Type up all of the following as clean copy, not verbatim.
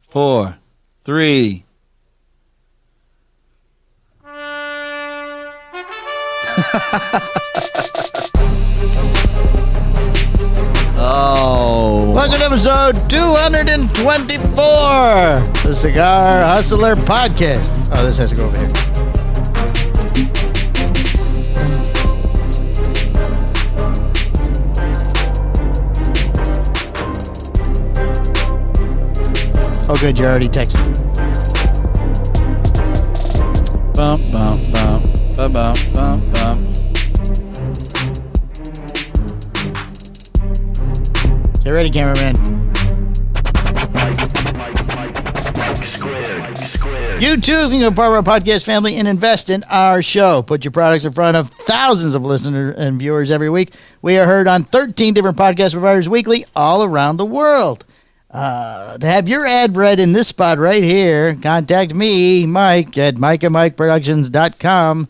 4, 3. Oh. Welcome to episode 224, the Cigar Hustler Podcast. Oh, this has to go over here. Oh, good, you already texted. Bum, bum, bum, bum, bum, bum, bum. Get ready, cameraman. You too can go part of our podcast family and invest in our show. Put your products in front of thousands of listeners and viewers every week. We are heard on 13 different podcast providers weekly all around the world. To have your ad read in this spot right here, contact me, Mike, at mikeandmikeproductions.com.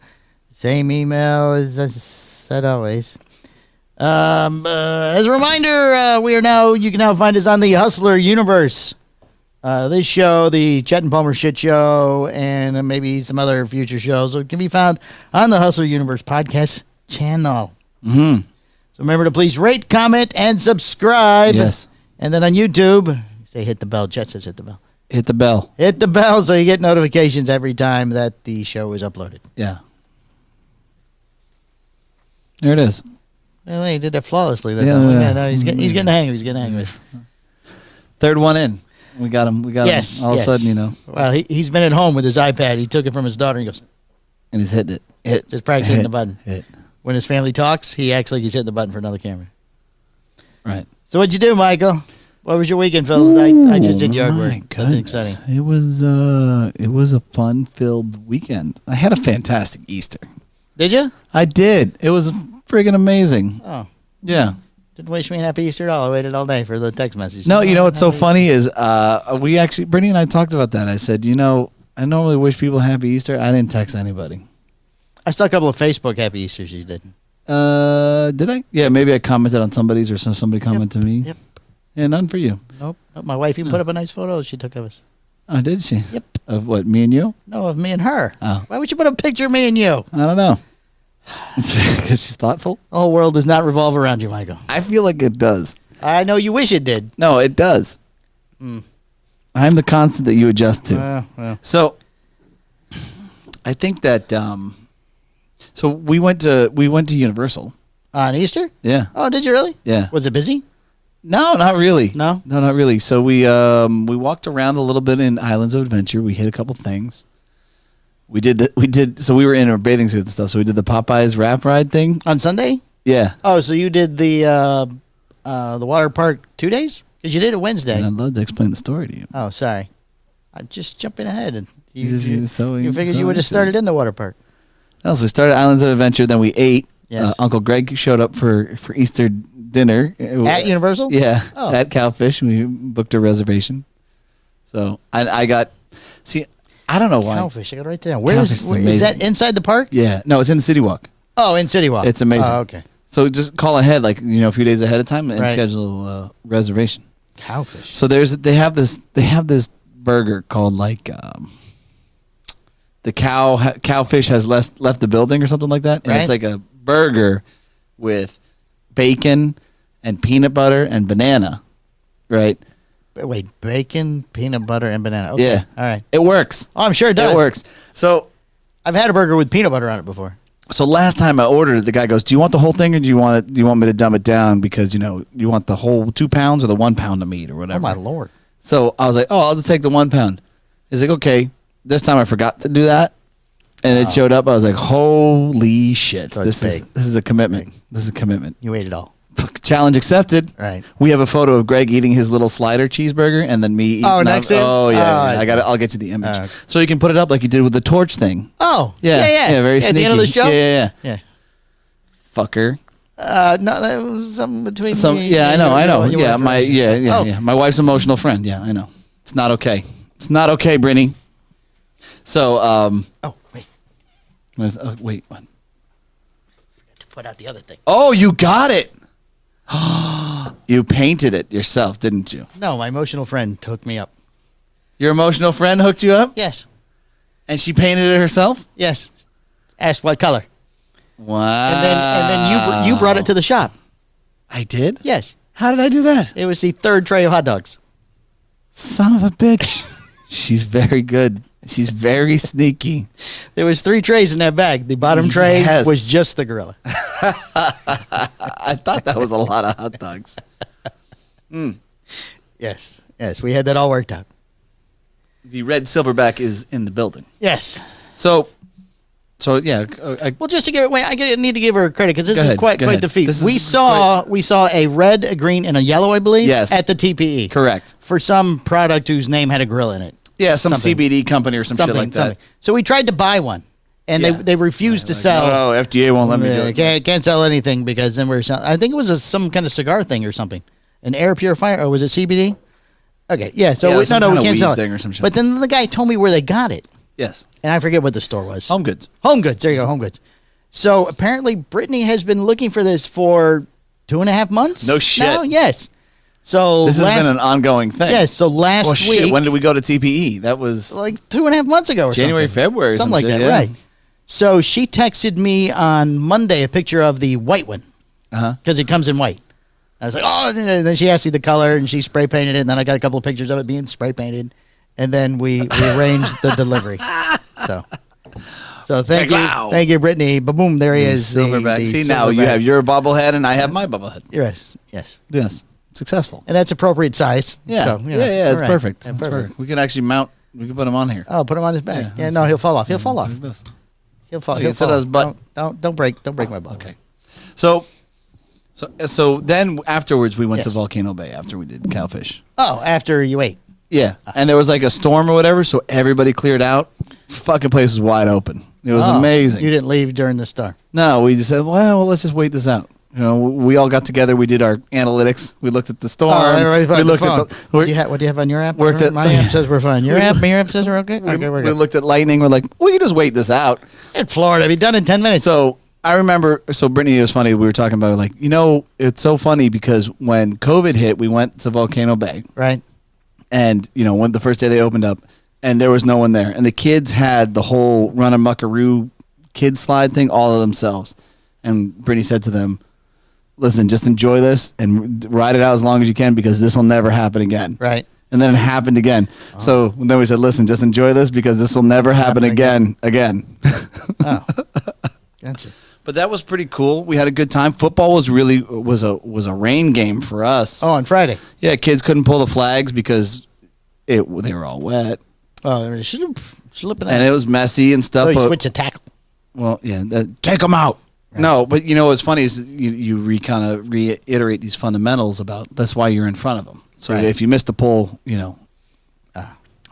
Same email as I said always. As a reminder, you can now find us on the Hustler Universe. This show, the Chet and Palmer Shit Show, and maybe some other future shows, so it can be found on the Hustler Universe podcast channel. Mm-hmm. So remember to please rate, comment, and subscribe. Yes. And then on YouTube, say hit the bell. Chet says hit the bell. Hit the bell. Hit the bell so you get notifications every time that the show is uploaded. Yeah. There it is. Well, he did that flawlessly. He's getting the hang of it. He's getting the hang of it. Third one in. We got him. Yes. All of a sudden, you know. Well, he's been at home with his iPad. He took it from his daughter and he goes. And he's hitting it. Just practicing hitting the button. Hit. When his family talks, he acts like he's hitting the button for another camera. Right. So what'd you do, Michael? What was your weekend, Phil? I just did yard work. My goodness. Exciting. It was a fun-filled weekend. I had a fantastic Easter. Did you? I did. It was friggin' amazing. Oh. Yeah. Didn't wish me a happy Easter at all. I waited all day for the text message. No, you know what's so funny is Brittany and I talked about that. I said, I normally wish people happy Easter. I didn't text anybody. I saw a couple of Facebook happy Easters you did. Did I? Yeah, maybe I commented on somebody's or somebody commented to me. Yep. Yeah, none for you. Nope. My wife even put up a nice photo she took of us. Oh, did she? Yep. Of what, me and you? No, of me and her. Oh. Why would you put a picture of me and you? I don't know. Because she's thoughtful? The whole world does not revolve around you, Michael. I feel like it does. I know you wish it did. No, it does. I'm the constant that you adjust to. Well. So, I think that, so we went to Universal. On Easter? Yeah. Oh, did you really? Yeah. Was it busy? No, not really. No? No, not really. So we walked around a little bit in Islands of Adventure. We hit a couple things. So we were in our bathing suits and stuff. So we did the Popeyes raft ride thing. On Sunday? Yeah. Oh, so you did the water park 2 days? Because you did it Wednesday. And I'd love to explain the story to you. Oh, sorry. I'm just jumping ahead. And you you figured you would have started in the water park. No, so we started Islands of Adventure. Then we ate. Yes. Uncle Greg showed up for Easter dinner. At Universal? Yeah. Oh. At Cowfish. We booked a reservation. So I got... See... I don't know why. Cowfish, I got to write that down. Where is that inside the park? Yeah. No, it's in the City Walk. Oh, in City Walk. It's amazing. Oh, okay. So just call ahead, like, a few days ahead of time and Right. schedule a reservation. Cowfish. So they have this burger called like the cowfish has left the building or something like that. And Right. it's like a burger with bacon and peanut butter and banana. Right? Wait, bacon, peanut butter, and banana. Okay. Yeah. All right. It works. Oh, I'm sure it does. It works. So I've had a burger with peanut butter on it before. So last time I ordered it, the guy goes, "Do you want the whole thing, or do you want me to dumb it down because you want the whole 2 pounds or the 1 pound of meat or whatever?" Oh my Lord! So I was like, "Oh, I'll just take the 1 pound." He's like, "Okay." This time I forgot to do that, and it showed up. I was like, "Holy shit! So this is a commitment. This is a commitment." You ate it all. Challenge accepted. Right. We have a photo of Greg eating his little slider cheeseburger, and then me eating. Oh, next to him? Oh yeah, Oh, I'll get you the image. Okay. So you can put it up like you did with the torch thing. Oh. Yeah. Yeah. Very sneaky. At the end of the show. Yeah. Yeah. Fucker. No, that was something between. I know. Yeah, Oh. yeah. My wife's emotional friend. Yeah, I know. It's not okay. It's not okay, Brittany. So, Oh wait. Wait. What? Forgot to put out the other thing. Oh, you got it. You painted it yourself, didn't you? No, my emotional friend took me up. Your emotional friend hooked you up? Yes. And she painted it herself? Yes. Asked what color. Wow. And then you brought it to the shop. I did? Yes. How did I do that? It was the third tray of hot dogs. Son of a bitch. She's very good. She's very sneaky. There was 3 trays in that bag. The bottom tray Yes. was just the gorilla. I thought that was a lot of hot dogs. Yes. Yes. We had that all worked out. The red silverback is in the building. Yes. So yeah. Well, just to give I need to give her credit because this is Go quite ahead. the feat. This We is saw a red, a green, and a yellow, I believe. Yes. At the TPE. Correct. For some product whose name had a gorilla in it. Yeah, some Something. CBD company or some shit like that. So we tried to buy one, and Yeah. they refused to sell. No, FDA won't let me do it. Can't sell anything because then we're selling. I think it was some kind of cigar thing or something, an air purifier, or was it CBD? Okay, yeah. So Yeah, we some we kind of can't weed sell thing it. or some shit. But then the guy told me where they got it, Yes. and I forget what the store was. Home Goods. Home Goods. There you go. Home Goods. So apparently, Brittany has been looking for this for 2.5 months. No shit. Now? Yes. So This has been an ongoing thing. yes. So last Well, week, shit. When did we go to TPE? That was like 2.5 months ago, or January, something. February, something some like shit, that, yeah. right? So she texted me on Monday a picture of the white one because it comes in white. I was like, oh, and then she asked me the color, and she spray painted it, and then I got a couple of pictures of it being spray painted, and then we arranged the delivery. So thank you, Brittany. Boom, there he is, Silverback. the See, now you silverback. have your bobblehead and I have my bobblehead. Yes. Yes. Successful. And that's appropriate size. Yeah. So, you know, Yeah. It's all right. perfect. Yeah, It's perfect. We can actually mount. We can put him on here. Oh, put him on his back. Yeah, Yeah, no, he'll fall off. He'll fall off. Like this. He'll fall. Like He'll instead fall of his off. butt. Don't break my ball. Okay. So then afterwards we went to Yes. Volcano Bay after we did Cowfish. Oh, after you ate. Yeah. And there was like a storm or whatever, so everybody cleared out. Fucking place was wide open. It was Oh, amazing. You didn't leave during the storm. No, we just said, well, let's just wait this out. You know, we all got together. We did our analytics. We looked at the storm. We looked at the. What do you have on your app? Worked at- My app says we're fine. Your app says we're okay. Okay, we're We good. looked at lightning. We're like, we can just wait this out. In Florida, be done in 10 minutes. So I remember. So Brittany, it was funny. We were talking about like, it's so funny because when COVID hit, we went to Volcano Bay, right. and when the first day they opened up, and there was no one there, and the kids had the whole Run a Muckaroo kids slide thing all of themselves, and Brittany said to them, listen, just enjoy this and ride it out as long as you can because this will never happen again. Right. And then it happened again. So then we said, listen, just enjoy this because this will never happen again. Oh, gotcha. But that was pretty cool. We had a good time. Football was a rain game for us. Oh, on Friday. Yeah, kids couldn't pull the flags because they were all wet. Oh, they were slipping out. And it was messy and stuff. So you but- switch a tackle. Well, yeah, take them out. Right. No, but what's funny is you kind of reiterate these fundamentals about that's why you're in front of them. So Right. if you missed the pull,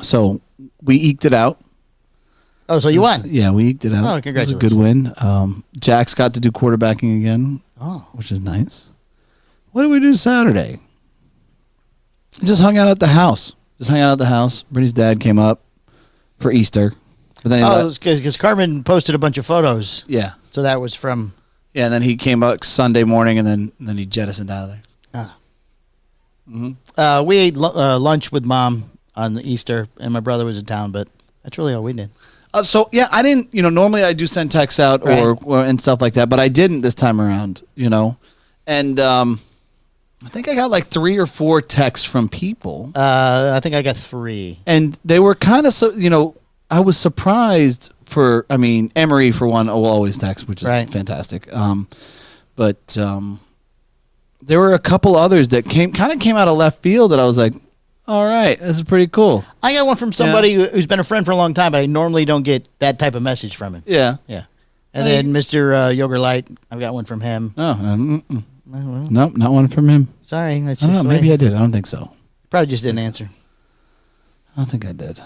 So we eked it out. Oh, so you won. Yeah, we eked it out. Oh, congratulations. It was a good win. Jack's got to do quarterbacking again, which is nice. What did we do Saturday? Just hung out at the house. Brittany's dad came up for Easter. But then Oh, because Carmen posted a bunch of photos. yeah. So that was from. Yeah, and then he came up Sunday morning, and then he jettisoned out of there. We ate lunch with Mom on Easter, and my brother was in town, but that's really all we did. So yeah, I didn't. Normally I do send texts out or and stuff like that, but I didn't this time around. And I think I got like 3 or 4 texts from people, I think I got 3. and they were kind of I was surprised for. I mean, Emery for one will always text, which is fantastic. But there were a couple others that came out of left field that I was like, all right, this is pretty cool. I got one from somebody who's been a friend for a long time, but I normally don't get that type of message from him. Yeah. Yeah. And then Mr. Yogurt Light, I've got one from him. Oh, nope, not one from him. Sorry. That's I don't just know, maybe I did. I don't think so. Probably just didn't answer. I don't think I did.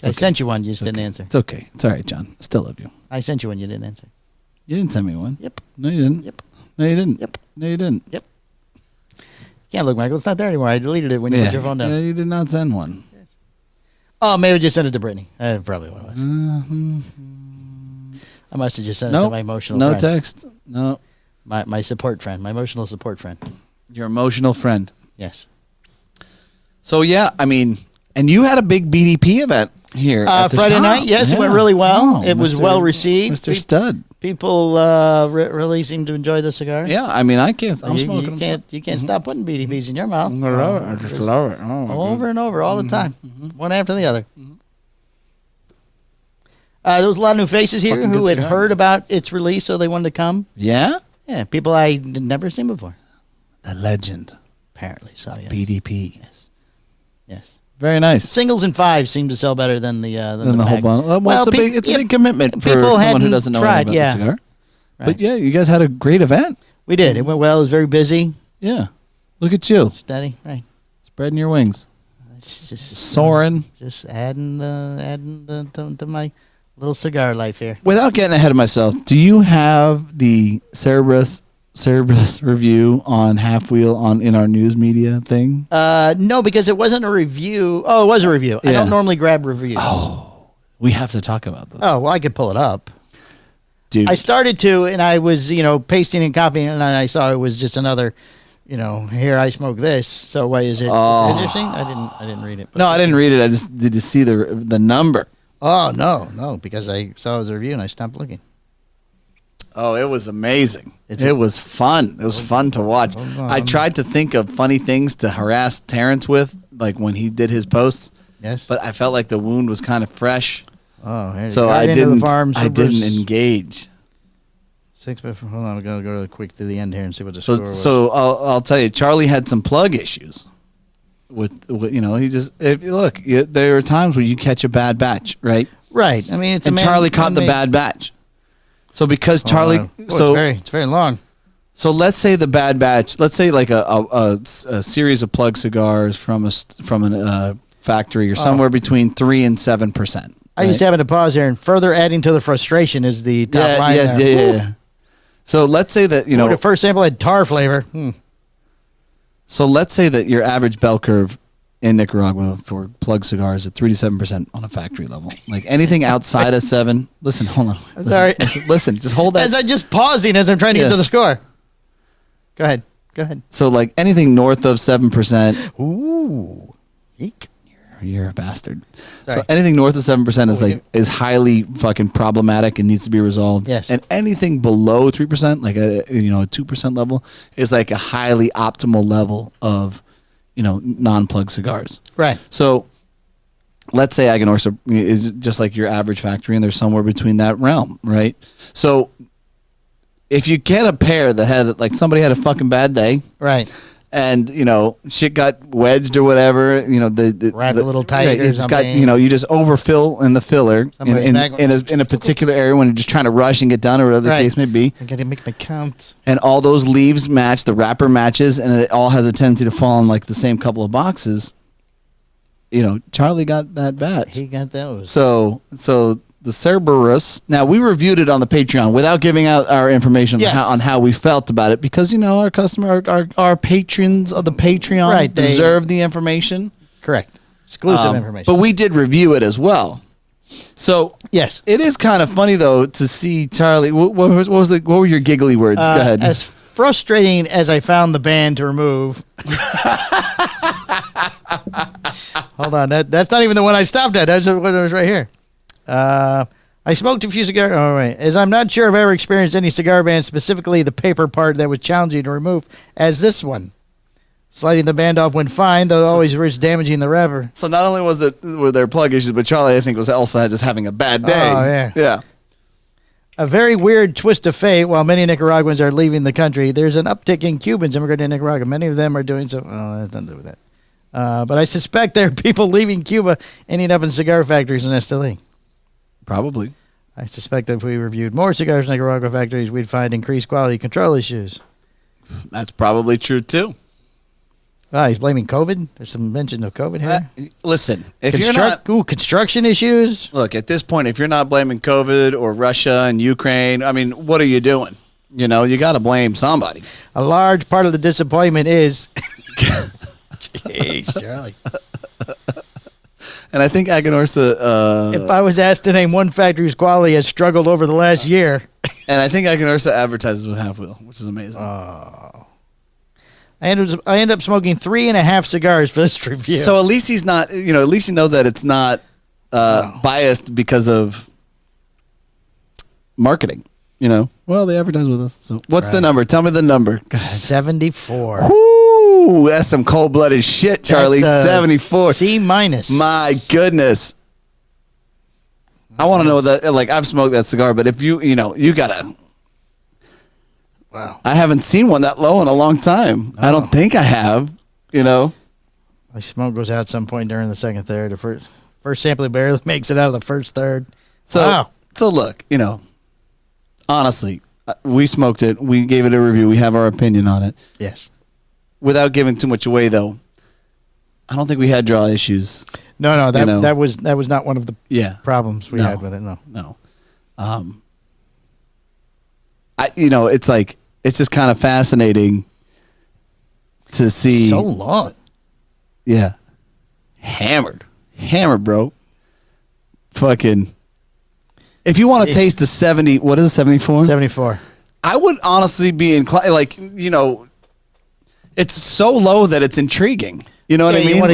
I sent you one, you just didn't answer. It's okay. It's all right, John. I still love you. I sent you one, you didn't answer. You didn't send me one. Yep. No, you didn't. Yep. No, you didn't. Yep. No, you didn't. Yep. Can't look, Michael. It's not there anymore. I deleted it when you put your phone down. Yeah, you did not send one. Oh, maybe just send it to Brittany. Probably what it was. Mm-hmm. I must have just sent it to my emotional No friend. text. No. My support friend. My emotional support friend. Your emotional friend. Yes. So, yeah, I mean, And you had a big BDP event here at the Friday shop. night. Yes, it went really well. It was well received. Mr. Stud. People really seem to enjoy the cigar. Yeah, I mean, I can't. I'm smoking. You can't stop putting BDPs in your mouth. I love it. I just love it. Over and over all the time, one after the other. There was a lot of new faces here Fucking who good had cigar. heard about its release, so they wanted to come. Yeah? Yeah, people I had never seen before. The legend. Apparently, so yes. BDP. Yes. Very nice. Singles and fives seem to sell better than the Than the whole mag. bundle. Well, it's a big commitment for people someone who hadn't doesn't know tried, anything about the cigar. Right. But yeah, you guys had a great event. We did. It went well. It was very busy. Yeah. Look at you. Steady. Right. Spreading your wings. It's just Soaring. Just adding to my little cigar life here. Without getting ahead of myself, do you have the Cerberus review on Half Wheel in our news media thing? No, because it wasn't a review. Oh, it was a review. I Yeah. don't normally grab reviews. Oh, we have to talk about this. Oh, well, I could pull it up. Dude. I started to, and I was, pasting and copying, and I saw it was just another, here I smoke this. So why is it interesting? I didn't read it. But No, I didn't read it. I just did to see the number. Oh no, because I saw his review and I stopped looking. Oh, it was amazing. It was fun. It was fun to watch. I tried to think of funny things to harass Terrance with, like when he did his posts. Yes, But I felt like the wound was kind of fresh, oh, so I didn't. I didn't engage. 6 by 4. Hold on, I'm gonna go really quick to the end here and see what the score was. So I'll tell you, Charlie had some plug issues. With he just look. There are times where you catch a bad batch, right? Right. I mean, it's And Charlie caught the bad batch. So because Charlie, it's very long. So let's say the bad batch. Let's say like a series of plug cigars from a factory or somewhere between 3% and 7%. I just having to pause here, and further adding to the frustration is the top line. Yes, there. yeah. So let's say that The first sample had tar flavor. So let's say that your average bell curve in Nicaragua for plug cigars is 3 to 7% on a factory level. Like anything outside of 7. Listen, hold on. Sorry. Listen, just hold that. As I'm just pausing as I'm trying to get to the score. Go ahead. So like anything north of 7%. Ooh. Eek. You're a bastard. Sorry. So anything north of 7% is highly fucking problematic and needs to be resolved. Yes. And anything below 3%, like a 2% level, is like a highly optimal level of non-plug cigars. Right. So let's say Aganorsa is just like your average factory, and there's somewhere between that realm, right? So if you get a pair that had somebody had a fucking bad day, right, and shit got wedged or whatever, wrapped a little tight, right, or it's got something. You just overfill in the filler in a particular area when you're just trying to rush and get done or whatever the case may be. I gotta make my counts. And all those leaves match, the wrapper matches, and it all has a tendency to fall in like the same couple of boxes. Charlie got that batch. He got those. So the Cerberus. Now we reviewed it on the Patreon without giving out our information on how we felt about it, because our customer, our patrons of the Patreon deserve the information. Correct. Exclusive information. But we did review it as well. So yes, it is kind of funny though to see Charlie. What were your giggly words? Go ahead. As frustrating as I found the band to remove. Hold on, that's not even the one I stopped at. That's what was right here. I smoked a few cigars. Oh, right. As I'm not sure if I've ever experienced any cigar band, specifically the paper part, that was challenging to remove as this one. Sliding the band off went fine, though it always risks damaging the wrapper. So not only were there plug issues, but Charlie, I think, was also just having a bad day. Oh, yeah. Yeah. A very weird twist of fate. While many Nicaraguans are leaving the country, there's an uptick in Cubans immigrating to Nicaragua. Many of them are doing so. Oh, that doesn't do with that. But I suspect there are people leaving Cuba ending up in cigar factories in Esteli. Probably. I suspect that if we reviewed more cigars in Nicaragua factories, we'd find increased quality control issues. That's probably true too. He's blaming COVID. There's some mention of COVID here. Listen, if you're not construction issues. Look, at this point, if you're not blaming COVID or Russia and Ukraine, I mean, what are you doing? You got to blame somebody. A large part of the disappointment is. Jeez, Charlie. And I think Aganorsa. If I was asked to name one factory whose quality has struggled over the last year. And I think Aganorsa advertises with Half Wheel, which is amazing. I end up smoking 3.5 cigars for this review. So at least he's not, at least you know that it's not biased because of marketing, Well, they advertise with us. So what's the number? Tell me the number. 74. Whoo, that's some cold-blooded shit, Charlie. 74. C-. My goodness. I want to know that, like, I've smoked that cigar, but if you got to. Wow. I haven't seen one that low in a long time. I don't think I have, My smoke goes out at some point during the second third. The first sample barely makes it out of the first third. So look, honestly, we smoked it. We gave it a review. We have our opinion on it. Yes. Without giving too much away, though, I don't think we had draw issues. No, that was not one of the problems we had with it. No. It's like, it's just kind of fascinating to see. So long. Yeah. Hammered, bro. Fucking. If you want to taste the 70, what is it, 74? 74. I would honestly be inclined, it's so low that it's intriguing. You know what I mean? I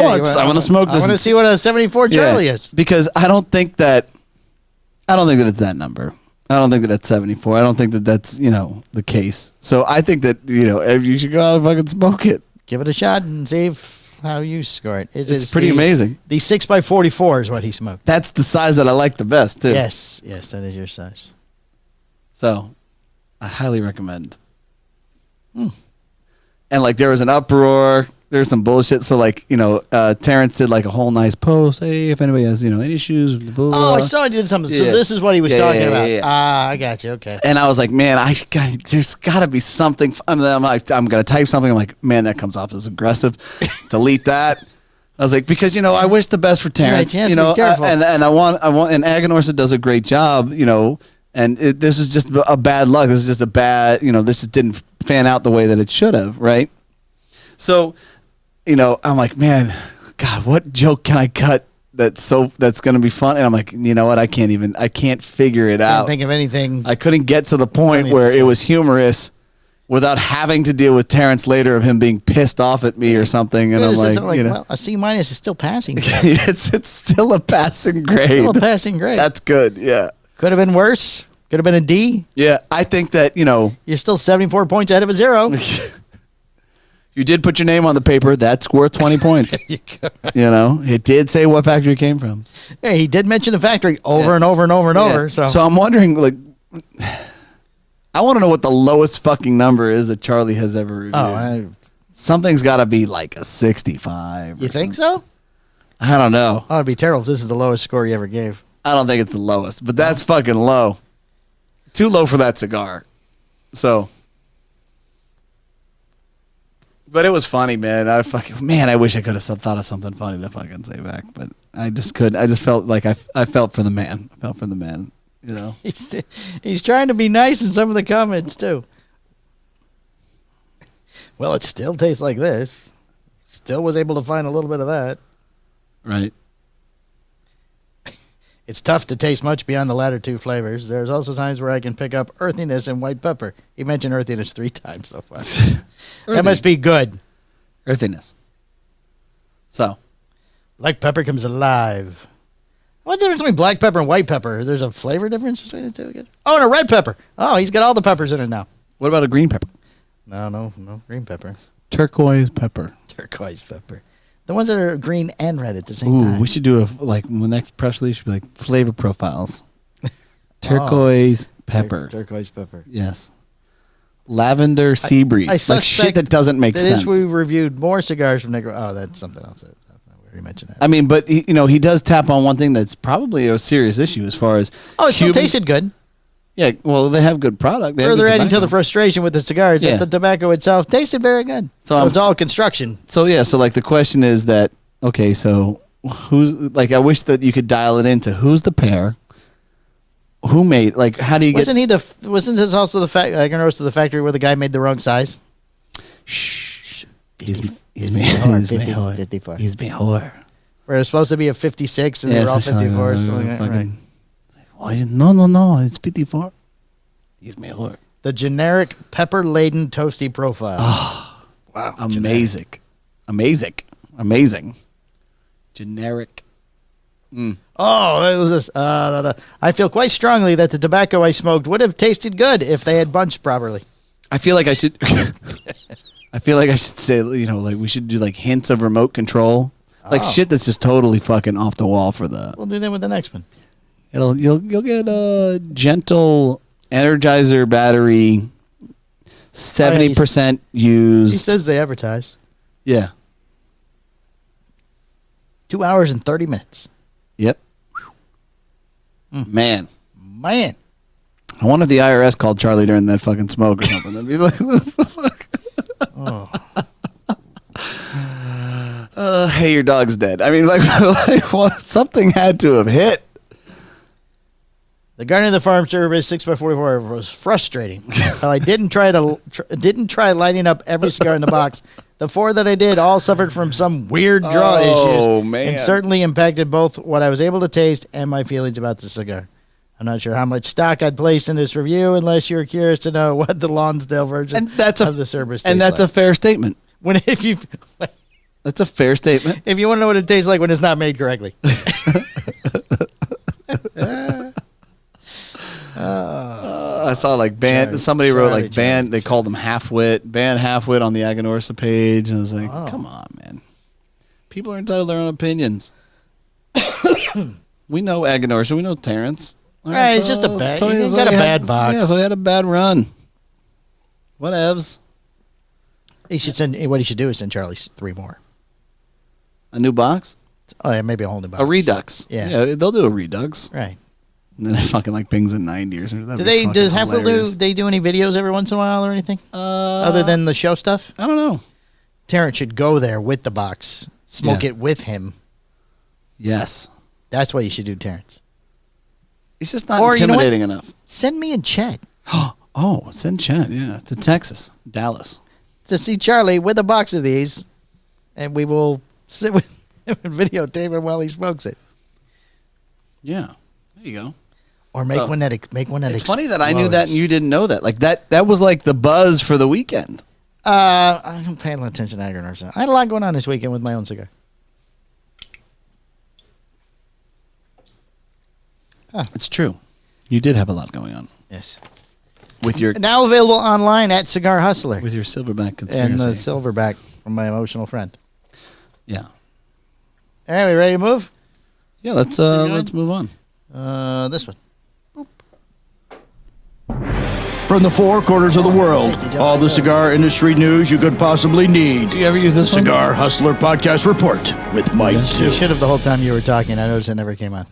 want to smoke this. I want to see what a 74 Charlie is. Because I don't think that it's that number. I don't think that that's 74. I don't think that that's, the case. So I think that, you should go out and fucking smoke it. Give it a shot and see how you score it. It's pretty amazing. The 6x44 is what he smoked. That's the size that I like the best, too. Yes, that is your size. So I highly recommend. And there was an uproar. There's some bullshit. So Terrance did a whole nice post. Hey, if anybody has any issues. Blah, blah, blah. I saw he did something. So this is what he was talking about. Yeah. I got you. Okay. And I was like, man, there's got to be something. I'm gonna type something. I'm like, man, that comes off as aggressive. Delete that. I was like, because I wish the best for Terrance. Right, be careful. And I want and Aganorsa does a great job. And this is just a bad luck. This is just a bad. This just didn't fan out the way that it should have. Right. So. I'm like, man, God, what joke can I cut that's going to be fun? And I'm like, you know what? I can't figure it out. Can't think of anything. I couldn't get to the point where it was humorous without having to deal with Terrance later of him being pissed off at me or something. And I'm like, well, a C- is still passing grade. it's still a passing grade. Still a passing grade. That's good. Yeah. Could have been worse. Could have been a D. Yeah. I think that, You're still 74 points ahead of a 0. You did put your name on the paper. That's worth 20 points. It did say what factory it came from. Yeah, he did mention the factory over and over and over and over. So I'm wondering, I want to know what the lowest fucking number is that Charlie has ever reviewed. Something's got to be a 65. You think so? I don't know. Oh, it'd be terrible if this is the lowest score you ever gave. I don't think it's the lowest, but that's fucking low. Too low for that cigar. So. But it was funny, man. I wish I could have thought of something funny to fucking say back, but I just couldn't. I just felt like I felt for the man. I felt for the man, He's trying to be nice in some of the comments, too. Well, it still tastes like this. Still was able to find a little bit of that. Right. It's tough to taste much beyond the latter two flavors. There's also times where I can pick up earthiness and white pepper. He mentioned earthiness 3 times so far. That must be good. Earthiness. So. Black pepper comes alive. What's the difference between black pepper and white pepper? There's a flavor difference between the two again? Oh, and a red pepper. Oh, he's got all the peppers in it now. What about a green pepper? No green pepper. Turquoise pepper. Turquoise pepper. The ones that are green and red at the same time. We should do the next press release should be flavor profiles. Turquoise pepper. Turquoise pepper. Yes. Lavender sea breeze. Shit that doesn't make sense. We reviewed more cigars from Negro. Oh, that's something else. We already mentioned that. I mean, but he does tap on one thing that's probably a serious issue as far as. Oh, it still tasted good. Yeah, well, they have good product. Further adding to the frustration with the cigars, that the tobacco itself tasted very good. So it's all construction. So the question is that, okay, so who's, I wish that you could dial it into who's the pair, who made, how do you wasn't this also the fact, I can roast to the factory where the guy made the wrong size? Shh. He's mejor. 54. He's mejor. Where it was supposed to be a 56 and they were all 54. Right. No, it's 54. He's mejor. The generic pepper-laden toasty profile. Oh, Wow. Amazing. Generic. Oh, it was this. I feel quite strongly that the tobacco I smoked would have tasted good if they had bunched properly. I feel like I should. I feel like I should say, like we should do like hints of remote control, like shit that's just totally fucking off the wall for the. We'll do that with the next one. You'll get a gentle Energizer battery, 70% used. He says they advertise. Yeah. 2 hours and 30 minutes. Yep. Man. I wonder if the IRS called Charlie during that fucking smoke or something. They'd be like, what the fuck? Hey, your dog's dead. I mean, something had to have hit. The Guardian of the Farm Service 6x44 was frustrating. While I didn't try lighting up every cigar in the box. The 4 that I did all suffered from some weird draw issues. Man. And certainly impacted both what I was able to taste and my feelings about the cigar. I'm not sure how much stock I'd place in this review unless you're curious to know what the Lonsdale version of the Cerberus tastes like. And that's a fair statement. That's a fair statement. If you want to know what it tastes like when it's not made correctly. I saw somebody wrote they called them half-wit, ban half-wit on the Aganorsa page. And I was like, come on, man. People are entitled to their own opinions. We know Aganorsa. We know Terrance. Right, it's just a bad. He's got a bad box. Yeah, so he had a bad run. Whatevs. What he should do is send Charlie 3 more. A new box? Oh yeah, maybe a whole new box. A redux. Yeah, they'll do a redux. Right. And then it fucking pings in 90 or something. Does Hefel they do any videos every once in a while or anything? Other than the show stuff? I don't know. Terrance should go there with the box, smoke it with him. Yes. That's what you should do, Terrance. He's just not intimidating enough. Send me and Chet. Send Chet, to Texas, Dallas. To see Charlie with a box of these, and we will sit with him and videotape him while he smokes it. Yeah. There you go. Or make one that It's funny that I knew that and you didn't know that. Like that was like the buzz for the weekend. I don't pay a lot of attention to Aganorsa. I had a lot going on this weekend with my own cigar. It's true. You did have a lot going on. Yes. With your now available online at Cigar Hustler. With your silverback conspiracy. And the silverback from my emotional friend. Yeah. All right, we ready to move? Yeah, let's move on. This one. Boop. From the 4 corners of the world, all the cigar industry news you could possibly need. Do you ever use this one? Cigar Hustler Podcast Report with Mike You should have the whole time you were talking. I noticed it never came on.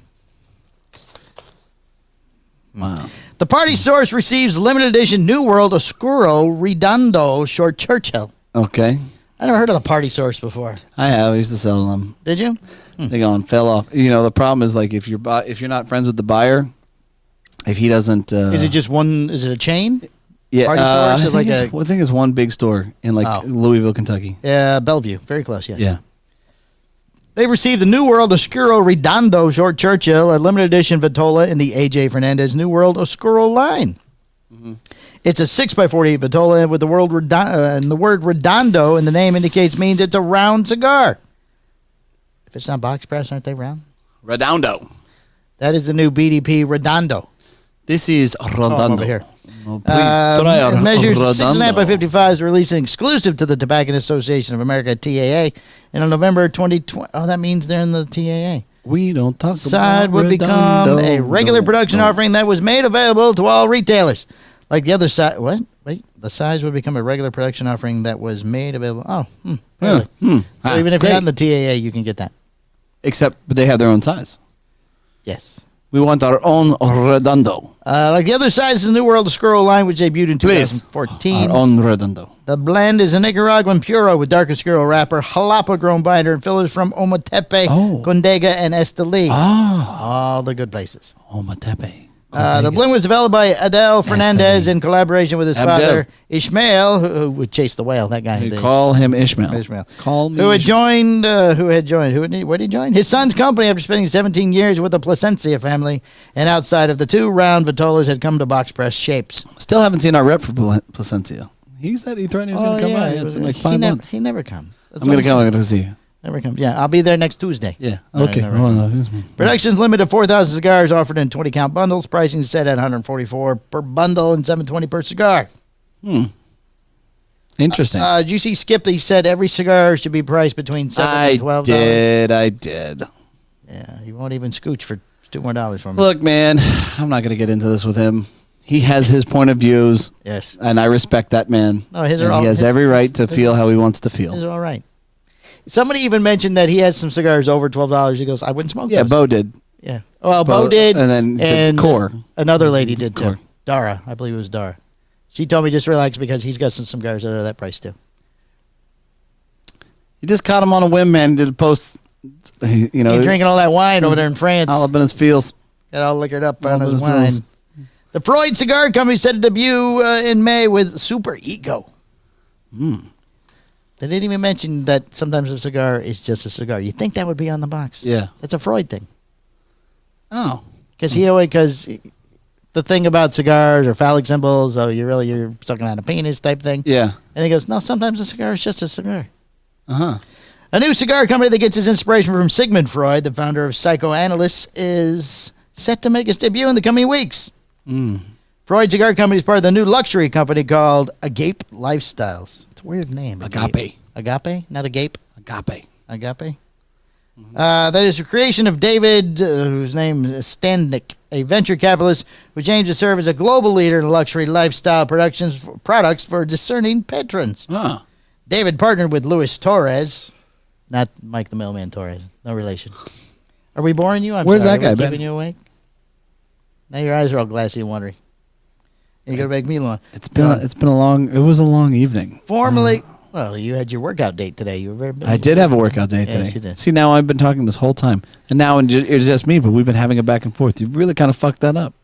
Wow. The Party Source receives limited edition New World Oscuro Redondo Short Churchill. Okay. I never heard of the Party Source before. I have. I used to sell them. Did you? They fell off. The problem is like if you're not friends with the buyer, if he doesn't. Is it just one? Is it a chain? Yeah. Party Source is I think it's one big store in Louisville, Kentucky. Yeah, Bellevue. Very close. Yes. Yeah. They received the New World Oscuro Redondo Short Churchill, a limited edition Vitola in the AJ Fernandez New World Oscuro line. Mm-hmm. It's a 6x48 Vitola with the word Redondo in the name means it's a round cigar. If it's not box press, aren't they round? Redondo. That is the new BDP Redondo. This is Redondo. Over here. Well, please try it measures Redondo. 6.5x55s released exclusive to the Tobacco Association of America, TAA, and on November 2020. Oh, that means they're in the TAA. We don't talk Side about would Redondo. become a regular production offering that was made available to all retailers. Like the other side. What? Wait. The size would become a regular production offering that was made available. Oh, really? So even if you're not in the TAA, you can get that. Except they have their own size. Yes. We want our own Redondo. Like the other size is the New World Oscuro line, which debuted in 2014. Our own Redondo. The blend is a Nicaraguan Puro with dark Oscuro wrapper, jalapa grown binder, and fillers from Ometepe, Condega, and Esteli. All the good places. Ometepe. The blend was developed by Adel Fernandez in collaboration with his father, Ishmael, who would chase the whale. That guy. Call him Ishmael. Call me Who had joined? What did he join? His son's company after spending 17 years with the Plasencia family. And outside of the 2 round Vitolas had come to box press shapes. Still haven't seen our rep for Plasencia. He said he threatened he was going to come by. It's been like 5 months. He never comes. I'm going to come. I'm going to see you. Never comes. Yeah, I'll be there next Tuesday. Yeah. No, Okay. never comes. Production's limited to 4,000 cigars offered in 20-count bundles. Pricing is set at $144 per bundle and $720 per cigar. Interesting. Did you see Skip? He said every cigar should be priced between $7 and $12. I did. Yeah, he won't even scooch for $2 more for me. Look, man, I'm not going to get into this with him. He has his point of views. Yes. And I respect that man. No, his and are all, he has every right to feel how he wants to feel. His are all right. Somebody even mentioned that he had some cigars over $12. He goes, I wouldn't smoke those. Bo did. Yeah. Well, Bo did. And then he said Core. Another lady did too. Core. Dara. I believe it was Dara. She told me just relax because he's got some cigars that are that price too. He just caught him on a whim, man. Did a post, He's drinking all that wine over there in France. All up in his feels. Got all liquored up on his wine. The Freud Cigar Company set to debut in May with Super Ego. They didn't even mention that sometimes a cigar is just a cigar. You think that would be on the box? Yeah. It's a Freud thing. Oh. Because the thing about cigars or phallic symbols, you're sucking on a penis type thing. Yeah. And he goes, no, sometimes a cigar is just a cigar. Uh-huh. A new cigar company that gets its inspiration from Sigmund Freud, the founder of Psychoanalysis, is set to make its debut in the coming weeks. Freud Cigar Company is part of the new luxury company called Agape Lifestyles. It's a weird name. Agape. Agape? Not Agape? Agape. Agape? That is a creation of David, whose name is Standnick, a venture capitalist who aims to serve as a global leader in luxury lifestyle products for discerning patrons. Huh. David partnered with Luis Torres, not Mike the Mailman Torres. No relation. Are we boring you? Where's sorry. that guy Are we been? keeping you awake? Now your eyes are all glassy and watery. You're gonna make me long. It was a long evening. Formerly, well, you had your workout date today. You were very busy. I did have a workout day today. Yes, you did. See, now I've been talking this whole time, and now it's just me. But we've been having a back and forth. You really kind of fucked that up.